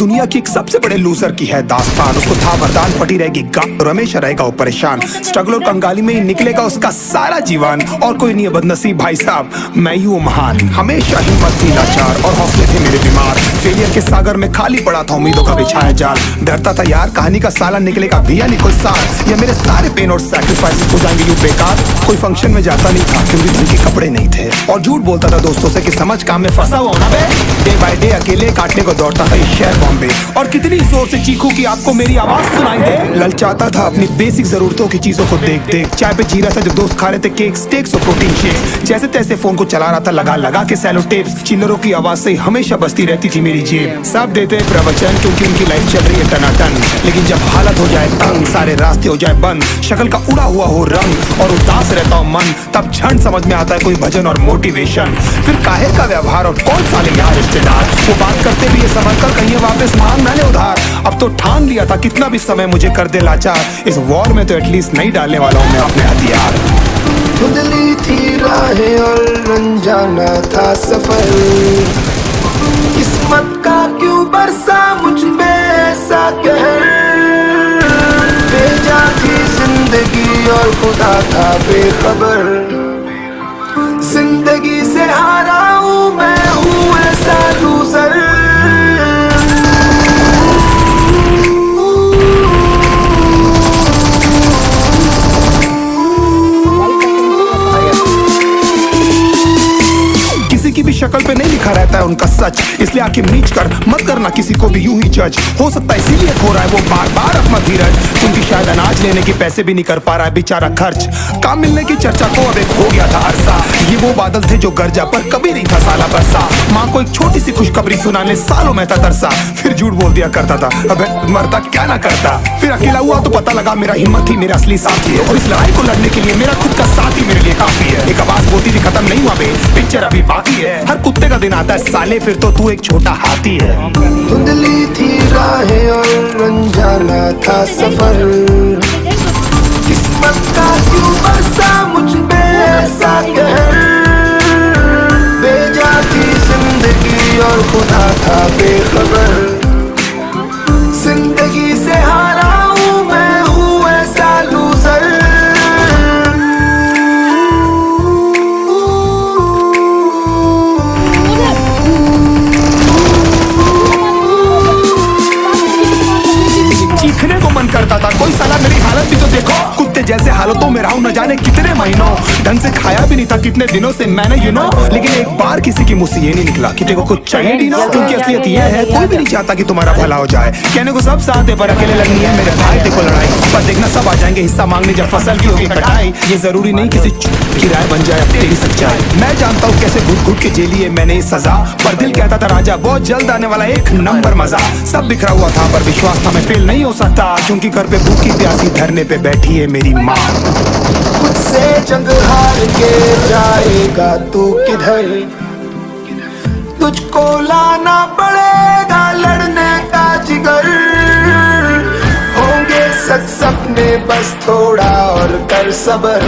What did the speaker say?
दुनिया की एक सबसे बड़े लूजर की है दास्तान। उसको था वरदान, फटी रहेगी गांड और हमेशा रहेगा वो परेशान। स्ट्रगल और कंगाली में ही निकलेगा उसका सारा जीवन। और कोई नहीं है बदनसीब भाई साहब, मैं ही हूँ महान। हमेशा हिम्मत थी लाचार और हौसले थे मेरे बीमार। फेलियर के सागर में खाली पड़ा था उम्मीदों का बिछाया जाल। डरता था यार कहानी का साला निकलेगा भैया नहीं कोई सार। या मेरे सारे पेन और सैक्रिफाइसेस हो जाएंगे यूं बेकार। कोई फंक्शन में जाता नहीं था क्योंकि ढंग के कपड़े नहीं थे। और झूठ बोलता था दोस्तों से कि समझ काम में फंसा हुआ ना बे। डे बाय डे अकेले काटने को दौड़ता था इस शहर बॉम्बे। और कितनी जोर से चीखूं कि आपको मेरी आवाज सुनाई दे। ललचाता था अपनी बेसिक जरूरतों की चीजों को देख देख। चाय पे जी रहा था जब दोस्त खा रहे थे केक, स्टेक्स और प्रोटीन शेक्स। जैसे तैसे फोन को चला रहा था लगा लगा के सैलो टेप्स। चिल्लरों की आवाज से हमेशा बजती रहती थी मेरी जेब। सब देते प्रवचन क्योंकि उनकी लाइफ चल रही है टनाटन। लेकिन जब हालत हो जाए तंग, सारे रास्ते हो जाए बंद, शक्ल का उड़ा हुआ हो रंग और उदास रहता हो मन, तब क्षण समझ में आता है कोई भजन और मोटिवेशन। फिर काहे का व्यवहार और कौन साले यार रिश्तेदार। वो बात करते भी ये समझ कर कहीं वापस मांग ना ले उधार। अब तो ठान लिया था कितना भी समय मुझे कर दे लाचार। इस वॉर में तो एटलीस्ट नहीं डालने वाला हूँ मैं अपने हथियार। धुंधली थी राहें और अनजाना था सफर। किस्मत का क्यों बरसा मुझ पे ऐसा कहर। भेजा थी जिंदगी और खुदा था बेखबर। जिंदगी से हारा हूँ मैं हूँ ऐसा लूजर। की भी शक्ल पे नहीं लिखा रहता है उनका सच। इसलिए आंखें मीच कर मत करना किसी को भी यूं ही जज। हो सकता है इसीलिए खो रहा है वो बार बार अपना धीरज। क्योंकि शायद अनाज लेने के पैसे भी नहीं कर पा रहा है बेचारा खर्च। काम मिलने की चर्चा को अब एक हो गया था अरसा। ये वो बादल थे जो गरजा पर कभी नहीं था साला बरसा। माँ को एक छोटी सी खुशखबरी सुनाने सालों में था तरसा। फिर झूठ बोल दिया करता था अबे मरता क्या ना करता। फिर अकेला हुआ तो पता लगा मेरा हिम्मत ही मेरा असली साथी है। और इस लड़ाई को लड़ने के लिए मेरा खुद का साथ ही मेरे लिए काफी है। एक आवाज बोलती थी खत्म नहीं हुआ बे, पिक्चर अभी बाकी है। हर कुत्ते का दिन आता है साले फिर तो तू एक छोटा हाथी है। धुंधली थी राहें और अनजाना था सफर। किस्मत का क्यों बरसा मुझ पे ऐसा कहर। भेजा थी जिंदगी और खुदा था बेखबर। जिंदगी से हारा हूँ मैं हूँ ऐसा लूजर। चीखने को मन करता था कोई साला मेरी हालत भी तो देखो। कुत्ते जैसे हालतों में रहा हूं न जाने कितने महीनों। ढंग से खाया भी नहीं था कितने दिनों से मैंने लेकिन एक बार किसी की मुंह से ये नहीं निकला कि तेरे को कुछ चाहिए डी नो। क्योंकि असलियत ये है कोई भी नहीं चाहता कि तुम्हारा भला हो जाए। कहने को सब साथ है पर अकेले लड़नी है मेरे भाई देखो लड़ाई। पर देखना सब आ जाएंगे हिस्सा मांगने जब फसल की होगी कटाई। ये जरूरी नहीं किसी की राय बन जाए अब तेरी सच्चाई। मैं जानता हूँ कैसे घुट घुट के झेली है मैंने इस सजा। पर दिल कहता था राजा बहुत जल्द आने वाला एक नंबर मजा। सब बिखरा हुआ था पर विश्वास था मैं फेल नहीं हो सकता। क्योंकि घर पे भूखी प्यासी धरने पे बैठी है मेरी माँ। खुद से जंग हार के जाएगा तू किधर। तुझको लाना पड़ेगा लड़ने का जिगर। होंगे सच सपने बस थोड़ा और कर सबर।